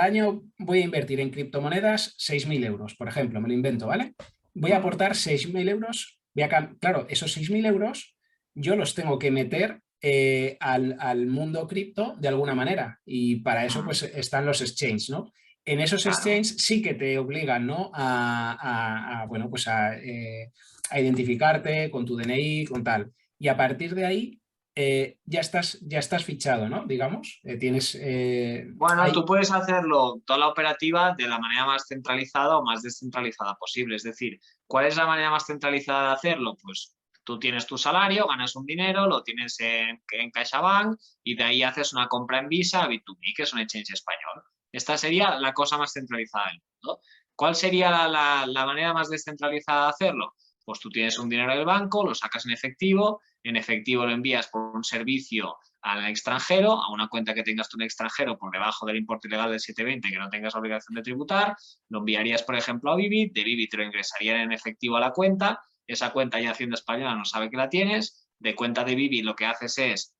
año voy a invertir en criptomonedas 6.000 euros, por ejemplo, me lo invento, ¿vale? Voy a aportar 6.000 euros, claro, esos 6.000 euros yo los tengo que meter al mundo cripto de alguna manera y para eso pues están los exchanges, ¿no? En esos Claro. exchanges sí que te obligan, ¿no? Bueno, pues a identificarte con tu DNI, con tal. Y a partir de ahí ya estás fichado, ¿no? Digamos, Bueno, hay... tú puedes hacerlo toda la operativa de la manera más centralizada o más descentralizada posible. Es decir, ¿cuál es la manera más centralizada de hacerlo? Pues tú tienes tu salario, ganas un dinero, lo tienes en CaixaBank y de ahí haces una compra en Visa, Bit2Me, que es un exchange español. Esta sería la cosa más centralizada del mundo. ¿Cuál sería la manera más descentralizada de hacerlo? Pues tú tienes un dinero del banco, lo sacas en efectivo lo envías por un servicio al extranjero, a una cuenta que tengas tú en extranjero por debajo del importe legal del 720 que no tengas obligación de tributar, lo enviarías, por ejemplo, a Bibit, de Bibit te lo ingresarían en efectivo a la cuenta, esa cuenta ya Hacienda Española no sabe que la tienes, de cuenta de Bibit lo que haces es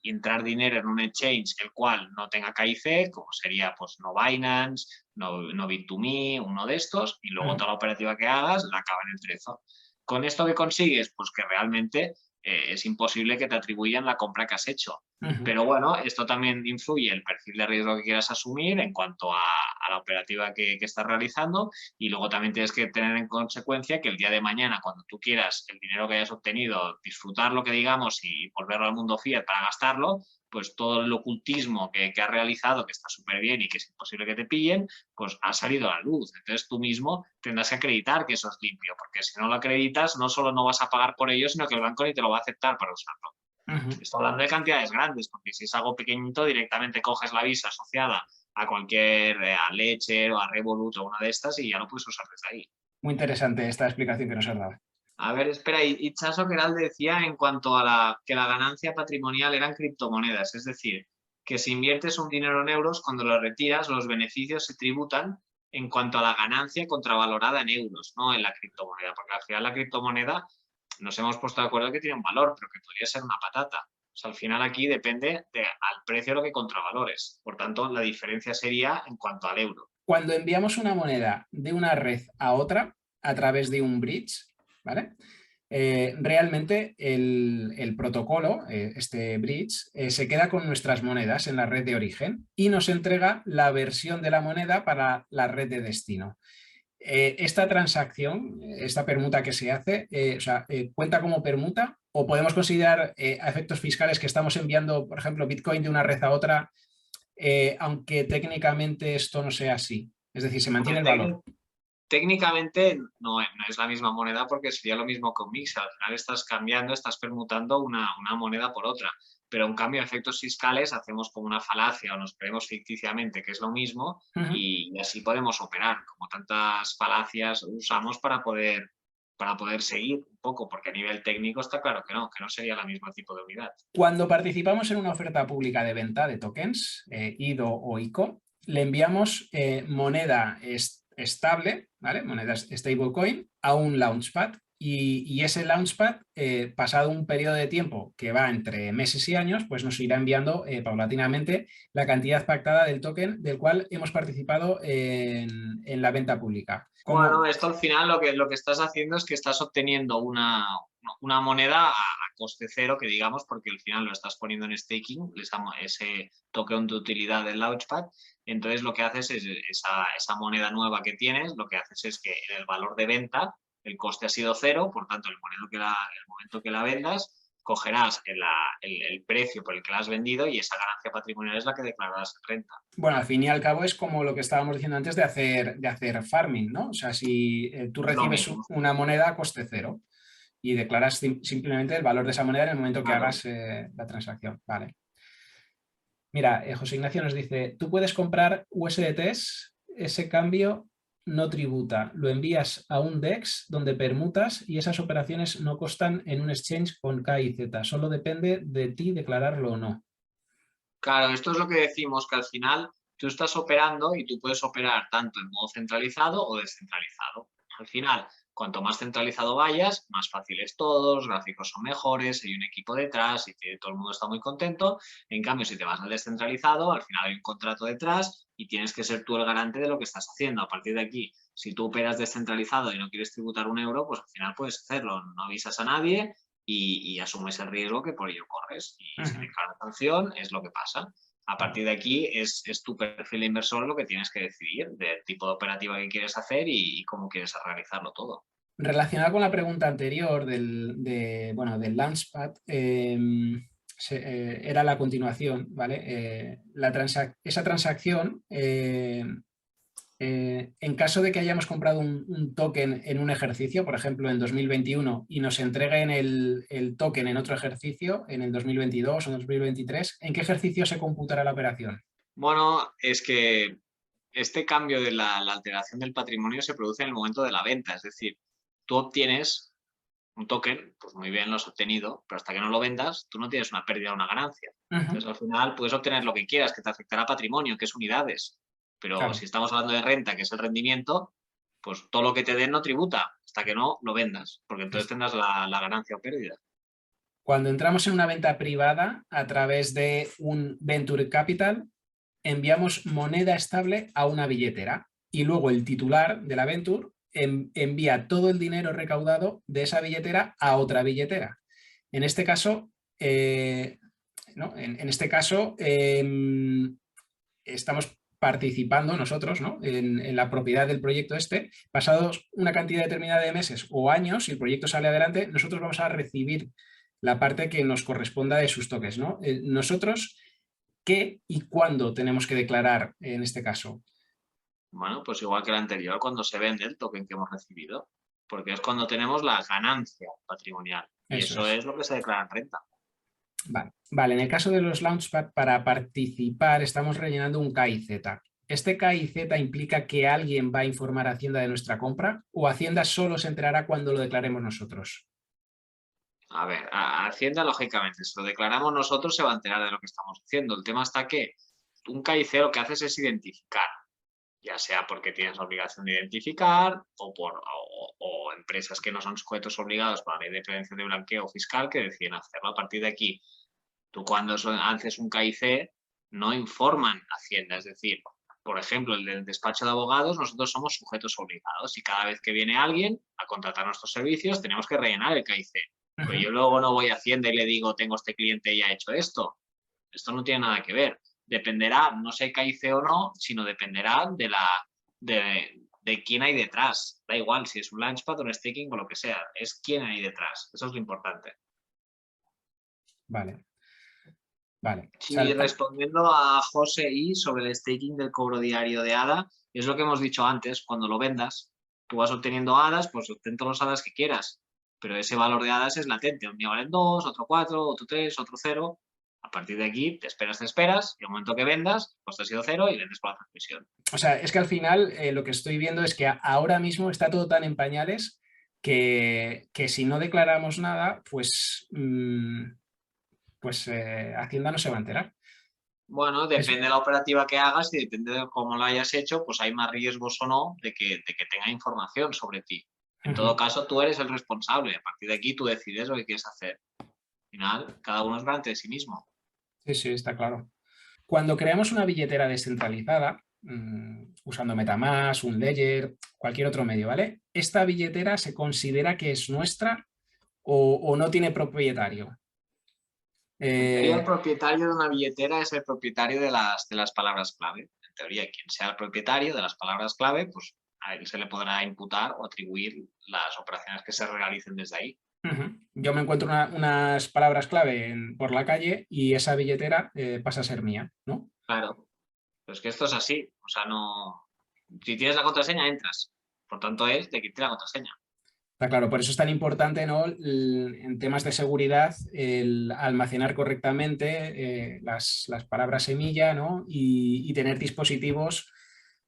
entrar dinero en un exchange el cual no tenga KIC, como sería pues no Binance, no Bit2Me, uno de estos, y luego toda la operativa que hagas la acaba en el Trezor. ¿Con esto qué consigues? Pues que realmente es imposible que te atribuyan la compra que has hecho. Pero bueno, esto también influye el perfil de riesgo que quieras asumir en cuanto a la operativa que estás realizando y luego también tienes que tener en consecuencia que el día de mañana, cuando tú quieras el dinero que hayas obtenido, disfrutar lo que digamos y volverlo al mundo fiat para gastarlo, pues todo el ocultismo que has realizado, que está súper bien y que es imposible que te pillen, pues ha salido a la luz. Entonces tú mismo tendrás que acreditar que eso es limpio, porque si no lo acreditas, no solo no vas a pagar por ello, sino que el banco ni te lo va a aceptar para usarlo. Estoy hablando de cantidades grandes, porque si es algo pequeñito, directamente coges la visa asociada a cualquier, a Ledger o a Revolut o una de estas y ya lo puedes usar desde ahí. Muy interesante esta explicación que nos has dado. A ver, espera, y Chaso Queralde decía en cuanto a que la ganancia patrimonial eran criptomonedas, es decir, que si inviertes un dinero en euros, cuando lo retiras, los beneficios se tributan en cuanto a la ganancia contravalorada en euros, no en la criptomoneda, porque al final la criptomoneda nos hemos puesto de acuerdo que tiene un valor, pero que podría ser una patata. O sea, al final aquí depende al precio lo que contravalores. Por tanto, la diferencia sería en cuanto al euro. Cuando enviamos una moneda de una red a otra a través de un bridge, ¿vale? Realmente el protocolo, este bridge, se queda con nuestras monedas en la red de origen y nos entrega la versión de la moneda para la red de destino. Esta transacción, esta permuta que se hace, ¿cuenta como permuta o podemos considerar a efectos fiscales que estamos enviando, por ejemplo, Bitcoin de una red a otra, aunque técnicamente esto no sea así? Es decir, se mantiene el valor. Técnicamente no es la misma moneda porque sería lo mismo que un mix. Al final estás cambiando, estás permutando una moneda por otra. Pero en cambio, a efectos fiscales hacemos como una falacia o nos creemos ficticiamente que es lo mismo y así podemos operar. Como tantas falacias usamos para poder seguir un poco, porque a nivel técnico está claro que no sería el mismo tipo de unidad. Cuando participamos en una oferta pública de venta de tokens, IDO o ICO, le enviamos moneda estable, ¿vale? Moneda stablecoin a un launchpad y ese launchpad, pasado un periodo de tiempo que va entre meses y años, pues nos irá enviando paulatinamente la cantidad pactada del token del cual hemos participado en la venta pública. Bueno, esto al final lo que estás haciendo es que estás obteniendo una moneda a coste cero, que digamos, porque al final lo estás poniendo en staking, ese token de utilidad del Launchpad. Entonces lo que haces es esa moneda nueva que tienes, lo que haces es que en el valor de venta el coste ha sido cero, por tanto el momento que la vendas cogerás el precio por el que la has vendido y esa ganancia patrimonial es la que declararás en renta. Bueno, al fin y al cabo es como lo que estábamos diciendo antes de hacer farming, ¿no? O sea, si tú recibes una moneda a coste cero y declaras simplemente el valor de esa moneda en el momento que hagas la transacción. Vale. Mira, José Ignacio nos dice, tú puedes comprar USDTs, ese cambio no tributa, lo envías a un DEX donde permutas y esas operaciones no costan en un exchange con K y Z, solo depende de ti declararlo o no. Claro, esto es lo que decimos, que al final tú estás operando y tú puedes operar tanto en modo centralizado o descentralizado. Al final, cuanto más centralizado vayas, más fácil es todo, los gráficos son mejores, hay un equipo detrás y todo el mundo está muy contento. En cambio, si te vas al descentralizado, al final hay un contrato detrás y tienes que ser tú el garante de lo que estás haciendo. A partir de aquí, si tú operas descentralizado y no quieres tributar un euro, pues al final puedes hacerlo, no avisas a nadie y asumes el riesgo que por ello corres. Y si declaras sanción, es lo que pasa. A partir de aquí es tu perfil de inversor lo que tienes que decidir del tipo de operativa que quieres hacer y cómo quieres realizarlo todo. Relacionado con la pregunta anterior del Launchpad, era la continuación, ¿vale? Esa transacción, en caso de que hayamos comprado un token en un ejercicio, por ejemplo en 2021, y nos entreguen el token en otro ejercicio, en el 2022 o 2023, ¿en qué ejercicio se computará la operación? Bueno, es que este cambio de la alteración del patrimonio se produce en el momento de la venta, es decir, tú obtienes un token, pues muy bien lo has obtenido, pero hasta que no lo vendas, tú no tienes una pérdida o una ganancia. Entonces, al final, puedes obtener lo que quieras, que te afectará a patrimonio, que es unidades. Pero Claro. si estamos hablando de renta, que es el rendimiento, pues todo lo que te den no tributa hasta que no lo vendas, porque entonces tendrás la ganancia o pérdida. Cuando entramos en una venta privada a través de un Venture Capital, enviamos moneda estable a una billetera y luego el titular de la Venture envía todo el dinero recaudado de esa billetera a otra billetera. En este caso, estamos participando nosotros, ¿no? en la propiedad del proyecto este. Pasados una cantidad determinada de meses o años, si el proyecto sale adelante, nosotros vamos a recibir la parte que nos corresponda de sus tokens, ¿no? Nosotros, ¿qué y cuándo tenemos que declarar en este caso? Bueno, pues igual que el anterior, cuando se vende el token que hemos recibido, porque es cuando tenemos la ganancia patrimonial y Eso eso es. es lo que se declara en renta. Vale. Vale, en el caso de los Launchpad, para participar estamos rellenando un KIZ. ¿Este KIZ implica que alguien va a informar a Hacienda de nuestra compra o Hacienda solo se enterará cuando lo declaremos nosotros? A ver, a Hacienda, lógicamente, si lo declaramos nosotros, se va a enterar de lo que estamos haciendo. El tema está que un KIC lo que haces es identificar, ya sea porque tienes la obligación de identificar o empresas que no son sujetos obligados por la ley de prevención de blanqueo fiscal que deciden hacerlo. A partir de aquí, tú cuando haces un KIC no informan a Hacienda, es decir, por ejemplo, el del despacho de abogados, nosotros somos sujetos obligados y cada vez que viene alguien a contratar nuestros servicios tenemos que rellenar el KIC. Pero yo luego no voy a Hacienda y le digo, tengo este cliente y ha hecho esto. Esto no tiene nada que ver. Dependerá, no sé KIC o no, sino dependerá de quién hay detrás. Da igual si es un Launchpad o un staking o lo que sea. Es quién hay detrás. Eso es lo importante. Vale. Vale. Sí, respondiendo a José I sobre el staking del cobro diario de ADA, es lo que hemos dicho antes, cuando lo vendas, tú vas obteniendo hadas, pues obtén todos los hadas que quieras, pero ese valor de hadas es latente, un día valen 2, otro 4, otro 3, otro 0, a partir de aquí te esperas, y al momento que vendas, pues te ha sido 0 y vendes por la transmisión. O sea, es que al final lo que estoy viendo es que ahora mismo está todo tan en pañales que si no declaramos nada, pues, Hacienda no se va a enterar. Bueno, depende de la operativa que hagas y depende de cómo lo hayas hecho, pues hay más riesgos o no de que tenga información sobre ti. En todo caso, tú eres el responsable. A partir de aquí tú decides lo que quieres hacer. Al final, cada uno es garante de sí mismo. Sí, sí, está claro. Cuando creamos una billetera descentralizada, usando MetaMask, un Ledger, cualquier otro medio, ¿vale? ¿Esta billetera se considera que es nuestra o no tiene propietario? En teoría, el propietario de una billetera es el propietario de las palabras clave. En teoría, quien sea el propietario de las palabras clave, pues a él se le podrá imputar o atribuir las operaciones que se realicen desde ahí. Yo me encuentro unas palabras clave por la calle y esa billetera pasa a ser mía, ¿no? Claro, pero es que esto es así. O sea, no. Si tienes la contraseña, entras. Por tanto, es de quien tiene la contraseña. Está claro, por eso es tan importante, ¿no? En temas de seguridad, el almacenar correctamente las palabras semilla, ¿no? Y tener dispositivos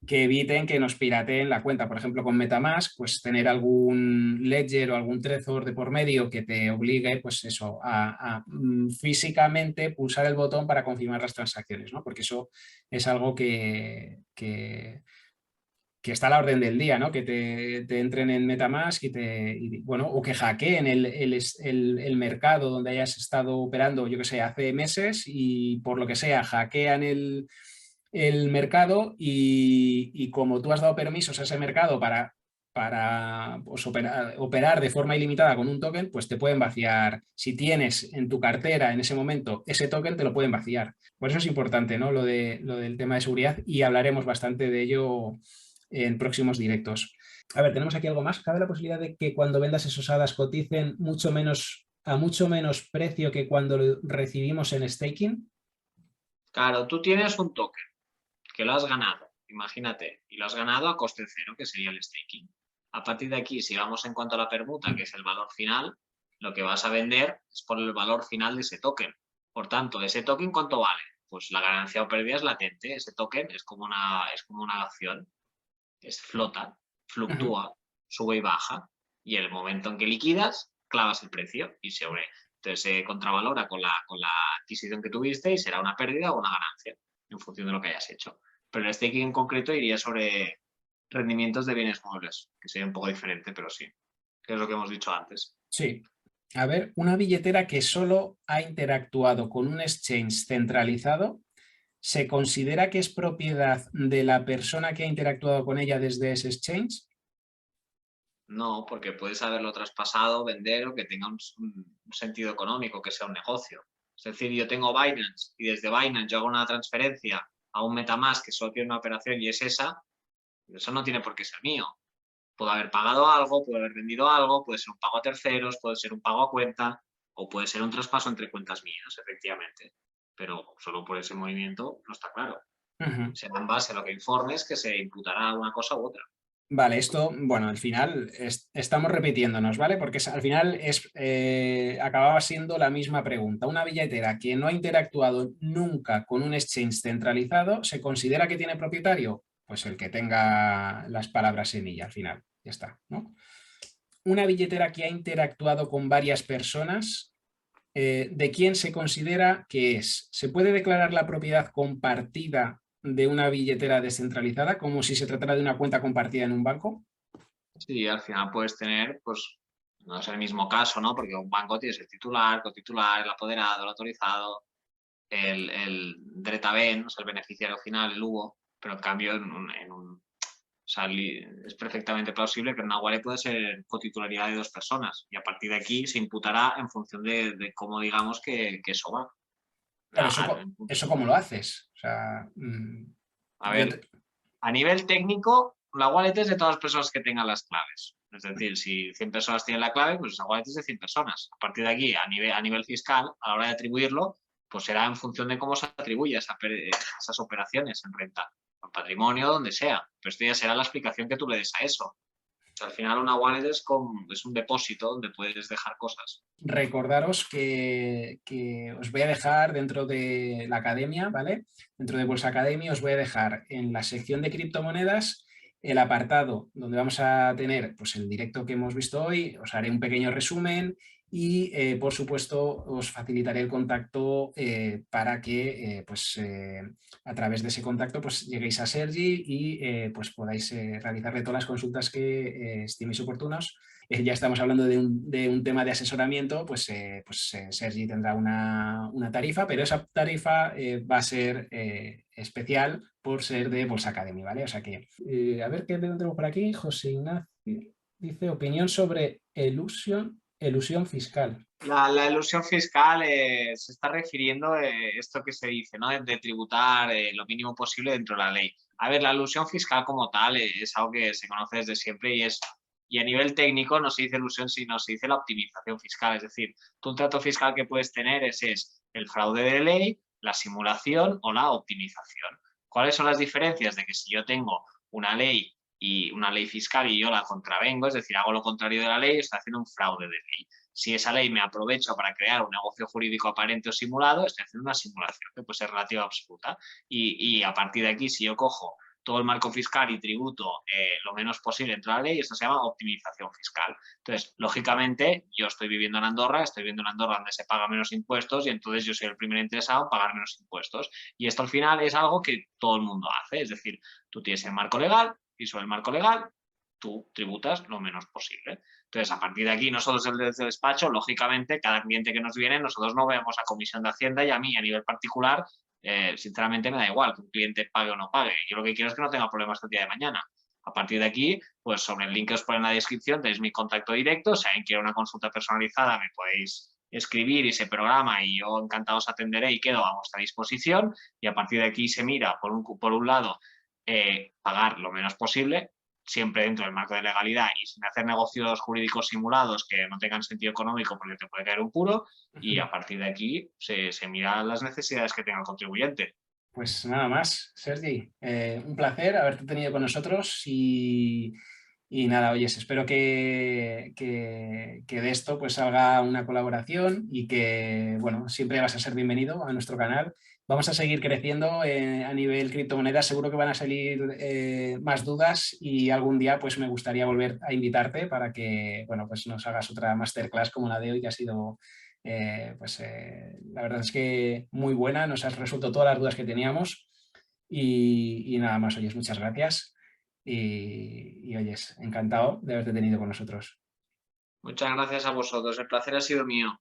que eviten que nos pirateen la cuenta. Por ejemplo, con MetaMask, pues tener algún ledger o algún Trezor de por medio que te obligue, pues eso, a físicamente pulsar el botón para confirmar las transacciones, ¿no? Porque eso es algo que está a la orden del día, ¿no? Que te entren en MetaMask bueno, o que hackeen el mercado donde hayas estado operando, yo que sé, hace meses y por lo que sea, hackean el mercado y como tú has dado permisos a ese mercado para pues, operar de forma ilimitada con un token, pues te pueden vaciar. Si tienes en tu cartera en ese momento ese token, te lo pueden vaciar. Por eso es importante, ¿no? Lo del tema de seguridad y hablaremos bastante de ello en próximos directos. A ver, tenemos aquí algo más. ¿Cabe la posibilidad de que cuando vendas esos hadas coticen a mucho menos precio que cuando lo recibimos en staking? Claro, tú tienes un token que lo has ganado, imagínate, y lo has ganado a coste cero, que sería el staking. A partir de aquí, si vamos en cuanto a la permuta, que es el valor final, lo que vas a vender es por el valor final de ese token. Por tanto, ¿ese token cuánto vale? Pues la ganancia o pérdida es latente. Ese token es como una acción, flota, fluctúa, sube y baja. Y en el momento en que liquidas, clavas el precio y entonces se contravalora con la adquisición que tuviste y será una pérdida o una ganancia en función de lo que hayas hecho. Pero el staking en concreto iría sobre rendimientos de bienes muebles, que sería un poco diferente, pero sí, que es lo que hemos dicho antes. Sí. A ver, una billetera que solo ha interactuado con un exchange centralizado, ¿se considera que es propiedad de la persona que ha interactuado con ella desde ese exchange? No, porque puedes haberlo traspasado, vender o que tenga un sentido económico, que sea un negocio. Es decir, yo tengo Binance y desde Binance yo hago una transferencia a un MetaMask que solo tiene una operación y es esa, eso no tiene por qué ser mío. Puedo haber pagado algo, puedo haber vendido algo, puede ser un pago a terceros, puede ser un pago a cuenta. O puede ser un traspaso entre cuentas mías, efectivamente. Pero solo por ese movimiento no está claro. Ujú. Será en base a lo que informes que se imputará una cosa u otra. Vale, esto, bueno, al final estamos repitiéndonos, ¿vale? Porque al final acababa siendo la misma pregunta. Una billetera que no ha interactuado nunca con un exchange centralizado, ¿se considera que tiene propietario? Pues el que tenga las palabras en ella al final, ya está, ¿no? Una billetera que ha interactuado con varias personas, ¿de quién se considera que es? ¿Se puede declarar la propiedad compartida de una billetera descentralizada como si se tratara de una cuenta compartida en un banco? Sí, al final puedes tener, pues, no es el mismo caso, ¿no? Porque un banco tienes el titular, cotitular, el apoderado, el autorizado, el dretavén, o sea, el beneficiario final, el hubo, pero en cambio o sea, es perfectamente plausible que en una wallet puede ser cotitularidad de dos personas y a partir de aquí se imputará en función de cómo digamos que eso va. Claro, A, eso cómo lo haces. O sea, a yo ver, a nivel técnico, la wallet es de todas las personas que tengan las claves. Es decir, si 100 personas tienen la clave, pues esa wallet es de 100 personas. A partir de aquí, a nivel fiscal, a la hora de atribuirlo, pues será en función de cómo se atribuye esas operaciones en renta, en patrimonio, donde sea. Pero esto ya será la explicación que tú le des a eso. O sea, al final una wallet es un depósito donde puedes dejar cosas. recordaros que os voy a dejar dentro de la academia, ¿vale? Dentro de vuestra academia os voy a dejar en la sección de criptomonedas el apartado donde vamos a tener pues, el directo que hemos visto hoy, os haré un pequeño resumen y, por supuesto, os facilitaré el contacto para que pues, a través de ese contacto pues, lleguéis a Sergi y pues, podáis realizarle todas las consultas que estiméis oportunas. Ya estamos hablando de un tema de asesoramiento, pues, Sergi tendrá una tarifa, pero esa tarifa va a ser especial por ser de Bolsa Academy, ¿vale? O sea que, a ver qué tenemos por aquí. José Ignacio dice opinión sobre elusión fiscal. La elusión fiscal se está refiriendo a esto que se dice, ¿no? De tributar lo mínimo posible dentro de la ley. A ver, la elusión fiscal como tal es algo que se conoce desde siempre y a nivel técnico no se dice elusión, sino se dice la optimización fiscal. Es decir, tú un trato fiscal que puedes tener es el fraude de ley, la simulación o la optimización. ¿Cuáles son las diferencias? De que si yo tengo una ley y una ley fiscal y yo la contravengo, es decir, hago lo contrario de la ley, estoy haciendo un fraude de ley. Si esa ley me aprovecho para crear un negocio jurídico aparente o simulado, estoy haciendo una simulación que puede ser relativa o absoluta. Y a partir de aquí, si yo cojo todo el marco fiscal y tributo lo menos posible dentro de la ley, esto se llama optimización fiscal. Entonces, lógicamente, yo estoy viviendo en Andorra donde se paga menos impuestos y entonces yo soy el primer interesado en pagar menos impuestos. Y esto al final es algo que todo el mundo hace, es decir, tú tienes el marco legal y sobre el marco legal tú tributas lo menos posible. Entonces, a partir de aquí, nosotros desde el despacho, lógicamente, cada cliente que nos viene, nosotros no vemos a Comisión de Hacienda y a mí, a nivel particular, sinceramente me da igual que un cliente pague o no pague. Yo lo que quiero es que no tenga problemas el día de mañana. A partir de aquí, pues sobre el link que os pone en la descripción tenéis mi contacto directo. Si alguien quiere una consulta personalizada, me podéis escribir y se programa y yo encantado os atenderé y quedo a vuestra disposición. Y a partir de aquí se mira, por un lado, pagar lo menos posible, siempre dentro del marco de legalidad y sin hacer negocios jurídicos simulados que no tengan sentido económico porque te puede caer un puro y a partir de aquí se miran las necesidades que tenga el contribuyente. Pues nada más, Sergi. Un placer haberte tenido con nosotros y nada, oyes, espero que de esto pues salga una colaboración y que, bueno, siempre vas a ser bienvenido a nuestro canal. Vamos a seguir creciendo a nivel criptomonedas, seguro que van a salir más dudas y algún día pues me gustaría volver a invitarte para que, bueno, pues nos hagas otra masterclass como la de hoy que ha sido la verdad es que muy buena, nos has resuelto todas las dudas que teníamos y nada más, oyes, muchas gracias y oyes, encantado de haberte tenido con nosotros. Muchas gracias a vosotros, el placer ha sido mío.